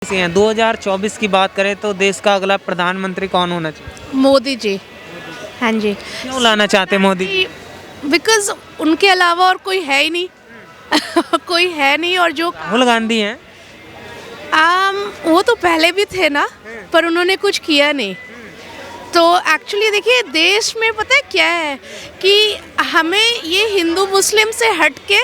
से हैं 2024 की बात करें तो देश का अगला प्रधानमंत्री कौन होना चाहिए? मोदी जी। हाँ जी। क्यों लाना चाहते हैं मोदी जी? बिकॉज उनके अलावा और कोई है ही नहीं। कोई है नहीं। और जो राहुल गांधी हैं। वो तो पहले भी थे ना, पर उन्होंने कुछ किया नहीं। तो एक्चुअली देखिए, देश में पता है क्या है कि हमें ये हिंदू मुस्लिम से हट के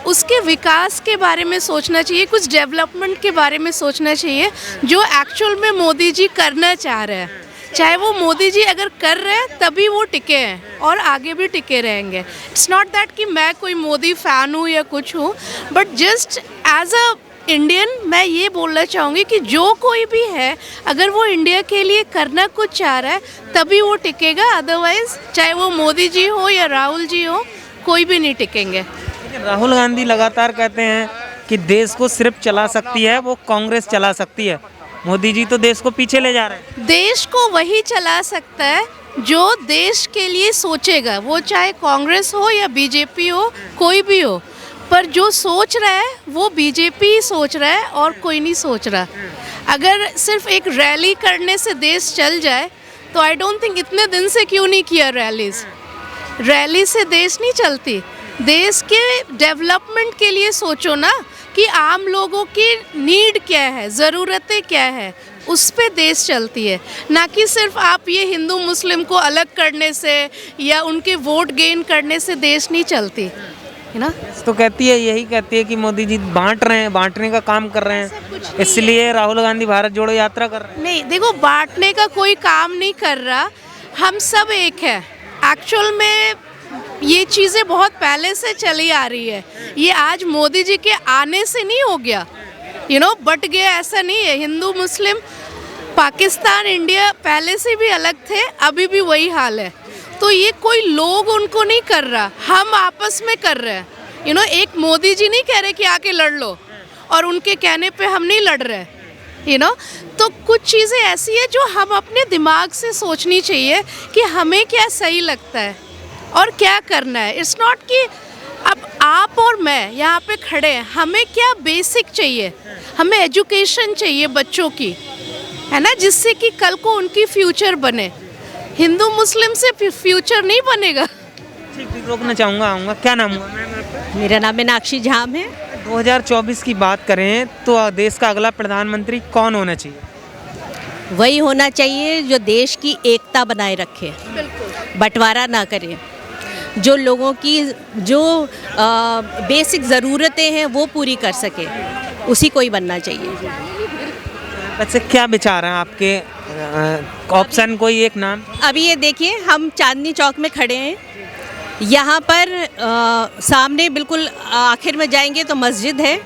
उसके विकास के बारे में सोचना चाहिए, कुछ डेवलपमेंट के बारे में सोचना चाहिए जो एक्चुअल में मोदी जी करना चाह रहे हैं। चाहे वो मोदी जी अगर कर रहे हैं तभी वो टिके हैं और आगे भी टिके रहेंगे। इट्स नॉट दैट कि मैं कोई मोदी फ़ैन हूँ या कुछ हूँ, but just as a Indian मैं ये बोलना चाहूँगी कि जो कोई भी है, अगर वो इंडिया के लिए करना कुछ चाह रहा है तभी वो टिकेगा। अदरवाइज चाहे वो मोदी जी हो या राहुल जी हो, कोई भी नहीं टिकेंगे। लेकिन राहुल गांधी लगातार कहते हैं कि देश को सिर्फ चला सकती है वो कांग्रेस चला सकती है, मोदी जी तो देश को पीछे ले जा रहे हैं। देश को वही चला सकता है जो देश के लिए सोचेगा, वो चाहे कांग्रेस हो या बीजेपी हो, कोई भी हो। पर जो सोच रहा है वो बीजेपी ही सोच रहा है और कोई नहीं सोच रहा। अगर सिर्फ एक रैली करने से देश चल जाए तो आई डोंट थिंक इतने दिन से क्यों नहीं किया रैलीज। रैली से देश नहीं चलती। देश के डेवलपमेंट के लिए सोचो ना कि आम लोगों की नीड क्या है, ज़रूरतें क्या है, उस पे देश चलती है। ना कि सिर्फ आप ये हिंदू मुस्लिम को अलग करने से या उनके वोट गेन करने से देश नहीं चलती है ना। तो कहती है, यही कहती है कि मोदी जी बांट रहे हैं, बांटने का काम कर रहे हैं, इसलिए राहुल गांधी भारत जोड़ो यात्रा कर रहे हैं। नहीं, देखो, बांटने का कोई काम नहीं कर रहा। हम सब एक है। एक्चुअल में ये चीज़ें बहुत पहले से चली आ रही है। ये आज मोदी जी के आने से नहीं हो गया, बट गया, ऐसा नहीं है। हिंदू मुस्लिम, पाकिस्तान इंडिया पहले से भी अलग थे, अभी भी वही हाल है। तो ये कोई लोग उनको नहीं कर रहा, हम आपस में कर रहे हैं। एक मोदी जी नहीं कह रहे कि आके लड़ लो, और उनके कहने पे हम नहीं लड़ रहे। तो कुछ चीज़ें ऐसी है जो हम अपने दिमाग से सोचनी चाहिए कि हमें क्या सही लगता है और क्या करना है। इट्स नॉट कि अब आप और मैं यहाँ पे खड़े हैं, हमें क्या बेसिक चाहिए। हमें एजुकेशन चाहिए बच्चों की, है ना, जिससे कि कल को उनकी फ्यूचर बने। हिंदू मुस्लिम से फ्यूचर नहीं बनेगा। ठीक, रोकना चाहूँगा, आऊँगा। क्या नाम हुआ मैम आपका? मेरा नाम मीनाक्षी झाम है। 2024 की बात करें तो देश का अगला प्रधानमंत्री कौन होना चाहिए? वही होना चाहिए जो देश की एकता बनाए रखे, बंटवारा ना करे, जो लोगों की जो बेसिक ज़रूरतें हैं वो पूरी कर सके, उसी को ही बनना चाहिए। वैसे क्या विचार हैं आपके? ऑप्शन कोई एक नाम? अभी ये देखिए, हम चांदनी चौक में खड़े हैं। यहाँ पर सामने बिल्कुल आखिर में जाएंगे तो मस्जिद है,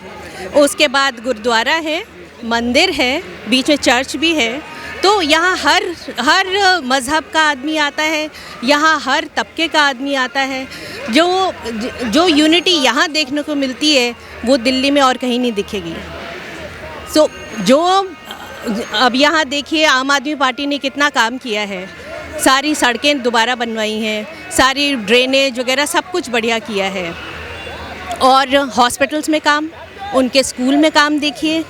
उसके बाद गुरुद्वारा है, मंदिर है, बीच में चर्च भी है। तो यहाँ हर मज़हब का आदमी आता है, यहाँ हर तबके का आदमी आता है। जो यूनिटी यहाँ देखने को मिलती है वो दिल्ली में और कहीं नहीं दिखेगी। सो अब यहाँ देखिए, आम आदमी पार्टी ने कितना काम किया है। सारी सड़कें दोबारा बनवाई हैं, सारी ड्रेनेज वगैरह सब कुछ बढ़िया किया है। और हॉस्पिटल्स में काम, उनके स्कूल में काम देखिए।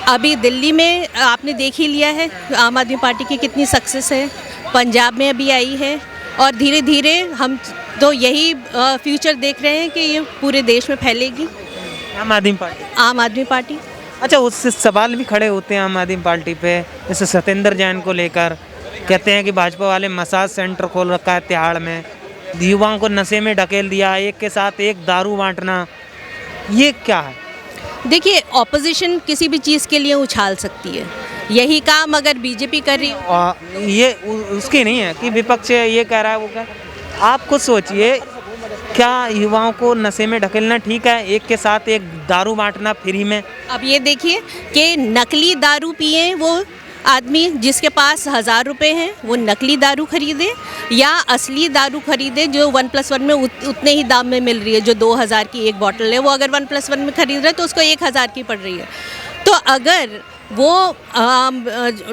अभी दिल्ली में आपने देख ही लिया है आम आदमी पार्टी की कितनी सक्सेस है। पंजाब में अभी आई है, और धीरे धीरे हम तो यही फ्यूचर देख रहे हैं कि ये पूरे देश में फैलेगी आम आदमी पार्टी। आम आदमी पार्टी। अच्छा, उससे सवाल भी खड़े होते हैं आम आदमी पार्टी पे, जैसे सत्येंद्र जैन को लेकर कहते हैं कि भाजपा वाले मसाज सेंटर खोल रखा है तिहाड़ में, युवाओं को नशे में ढकेल दिया, एक के साथ एक दारू बांटना, ये क्या है? देखिए, ऑपोजिशन किसी भी चीज़ के लिए उछाल सकती है। यही काम अगर बीजेपी कर रही हो, ये उसकी नहीं है कि विपक्ष ये कह रहा है वो कह। आप खुद सोचिए, क्या युवाओं को नशे में ढकेलना ठीक है, एक के साथ एक दारू बांटना फ्री में? अब ये देखिए कि नकली दारू पिए वो आदमी जिसके पास 1000 रुपये हैं, वो नकली दारू खरीदे या असली दारू खरीदे जो 1+1 में उतने ही दाम में मिल रही है। जो 2000 की एक बॉटल है, वो अगर 1+1 में खरीद रहा है तो उसको 1000 की पड़ रही है। तो अगर वो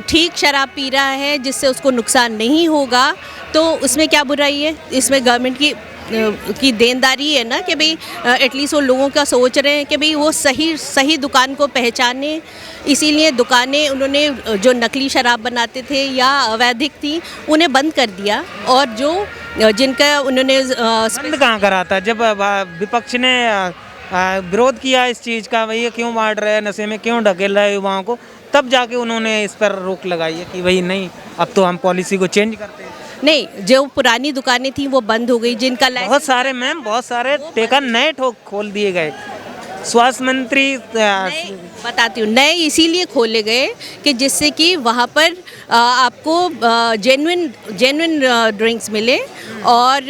ठीक शराब पी रहा है जिससे उसको नुकसान नहीं होगा, तो उसमें क्या बुराई है? इसमें गवर्नमेंट की की देनदारी है ना कि भाई एटलीस्ट वो लोगों का सोच रहे हैं कि भाई वो सही दुकान को पहचाने। इसीलिए दुकानें उन्होंने जो नकली शराब बनाते थे या अवैधिक थी उन्हें बंद कर दिया, और जो जिनका उन्होंने बंद कहाँ करा था जब विपक्ष ने विरोध किया इस चीज़ का, भैया क्यों बांट रहे हैं, नशे में क्यों ढकेल रहे हैं युवाओं को, तब जाके उन्होंने इस पर रोक लगाई है कि भाई नहीं, अब तो हम पॉलिसी को चेंज करते हैं। नहीं, जो पुरानी दुकानें थी वो बंद हो गई, जिनका बहुत सारे मैम, बहुत सारे टेका नए ठोक खोल दिए गए। स्वास्थ्य मंत्री बताती हूँ, नए इसीलिए खोले गए कि जिससे कि वहाँ पर आपको जेन्युइन ड्रिंक्स मिले, और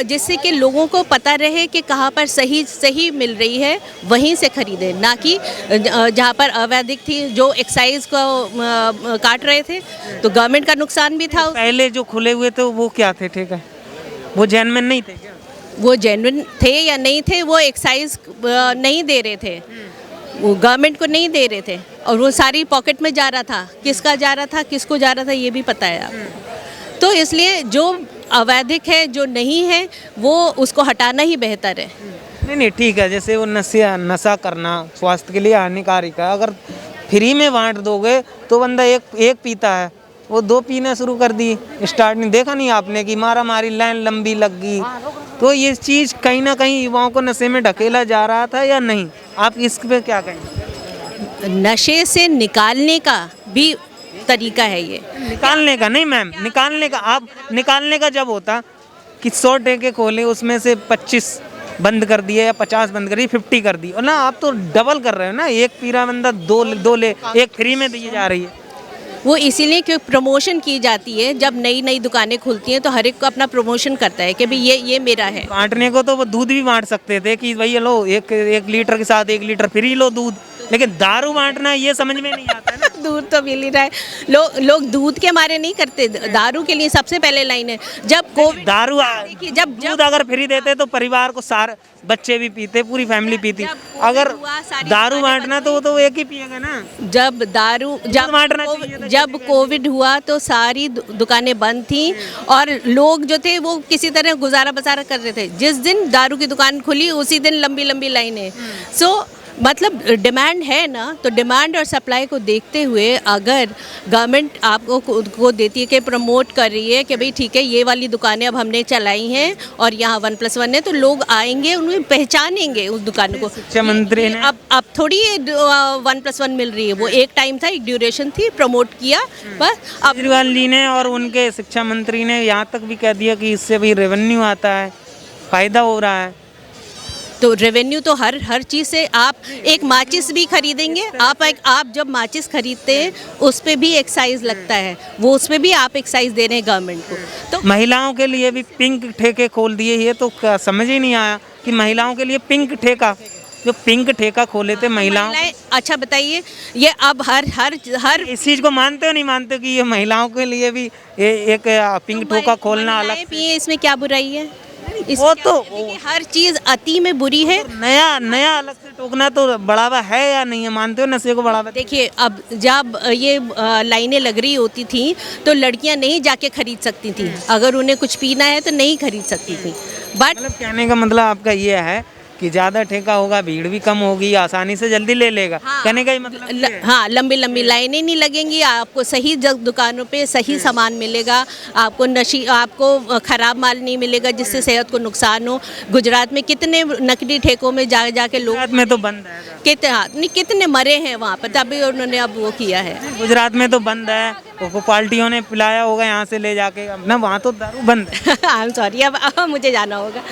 जिससे कि लोगों को पता रहे कि कहाँ पर सही मिल रही है, वहीं से खरीदें, ना कि जहाँ पर अवैधिक थी, जो एक्साइज को काट रहे थे, तो गवर्नमेंट का नुकसान भी था। पहले जो खुले हुए थे वो क्या थे, ठीक है, वो जेन्युइन नहीं थे क्या? वो जेन्युइन थे या नहीं थे, वो एक्साइज नहीं दे रहे थे, वो गवर्नमेंट को नहीं दे रहे थे, और वो सारी पॉकेट में जा रहा था। किसका जा रहा था, किसको जा रहा था, ये भी पता है आपको। तो इसलिए जो अवैधिक है, जो नहीं है, वो उसको हटाना ही बेहतर है। नहीं ठीक है, जैसे वो नशा करना स्वास्थ्य के लिए हानिकारक है, अगर फ्री में बांट दोगे तो बंदा एक पीता है, वो 2 पीना शुरू कर दी, स्टार्ट नहीं देखा नहीं आपने कि मारा मारी लाइन लंबी लग गई। तो ये चीज़ कहीं ना कहीं युवाओं को नशे में ढकेला जा रहा था या नहीं, आप इस पे क्या कहेंगे? नशे से निकालने का भी तरीका है ये। निकालने का नहीं मैम, निकालने का जब होता कि 100 टेके खोले, उसमें से 25 बंद कर दिए या 50 बंद कर दिए, 50 कर दी, और ना आप तो डबल कर रहे हो ना, एक पीरा बंदा दो ले, एक फ्री में दी जा रही है। वो इसीलिए क्योंकि प्रमोशन की जाती है, जब नई दुकानें खुलती हैं तो हर एक को अपना प्रमोशन करता है कि भाई ये मेरा है। बांटने को तो वो दूध भी बांट सकते थे कि भाई लो एक लीटर के साथ 1 लीटर फ्री लो दूध, लेकिन दारू बांटना ये समझ में नहीं आता है ना। दूध तो मिल ही रहा है, लोग दूध के मारे नहीं करते, दारू के लिए सबसे पहले लाइन है। जब कोविड दारू जब दूध अगर फ्री देते तो परिवार को सारे बच्चे भी पीते, पूरी फैमिली पीती। अगर दारू बांटना तो वो तो एक ही पिएगा ना। जब कोविड हुआ तो सारी दुकानें बंद थी, और लोग जो थे वो किसी तरह गुजारा बसारा कर रहे थे। जिस दिन दारू की दुकान खुली उसी दिन लंबी लाइनें। सो मतलब डिमांड है ना, तो डिमांड और सप्लाई को देखते हुए अगर गवर्नमेंट आपको को देती है कि प्रमोट कर रही है कि भाई ठीक है, ये वाली दुकानें अब हमने चलाई हैं और यहाँ 1+1 है, तो लोग आएंगे, उन्हें पहचानेंगे उस दुकान को। शिक्षा मंत्री ने अब थोड़ी 1+1 मिल रही है, वो एक टाइम था, एक ड्यूरेशन थी, प्रमोट किया बस। अब केजरीवाल जी ने और उनके शिक्षा मंत्री ने यहाँ तक भी कह दिया कि इससे भी रेवेन्यू आता है, फायदा हो रहा है। तो रेवेन्यू तो हर चीज़ से, आप एक माचिस भी खरीदेंगे, आप जब माचिस खरीदते हैं उस पे भी एक्साइज लगता है, वो उस पे भी आप एक्साइज दे रहे हैं गवर्नमेंट को। तो महिलाओं के लिए भी पिंक ठेके खोल दिए, ये तो समझ ही नहीं आया कि महिलाओं के लिए पिंक ठेका, जो पिंक ठेका खोले थे महिलाओं। अच्छा बताइए, ये अब हर इस चीज़ को मानते हो नहीं मानते कि ये महिलाओं के लिए भी एक पिंक ठोका खोलना अलग पिए, इसमें क्या बुराई है? वो तो हर चीज अति में बुरी है। नया अलग से टोकना तो बढ़ावा है या नहीं है, मानते हो नशे को बढ़ावा? देखिए, अब जब ये लाइनें लग रही होती थी तो लड़कियां नहीं जाके खरीद सकती थी, अगर उन्हें कुछ पीना है तो नहीं खरीद सकती थी। बट मतलब कहने का मतलब आपका ये है कि ज़्यादा ठेका होगा, भीड़ भी कम होगी, आसानी से जल्दी ले लेगा। हाँ, कहने का ही मतलब हाँ, लंबी लाइनें नहीं लगेंगी, आपको सही दुकानों पे सही सामान मिलेगा, आपको ख़राब माल नहीं मिलेगा जिससे सेहत को नुकसान हो। गुजरात में कितने नकली ठेकों में जाके लोग, गुजरात में तो बंद है, कितने मरे हैं वहाँ पर, तभी उन्होंने अब वो किया है। गुजरात में तो बंद है, वो पार्टियों ने पिलाया होगा यहाँ से ले जाके, अब ना वहाँ तो दारू बंद है। आई एम सॉरी, अब मुझे जाना होगा।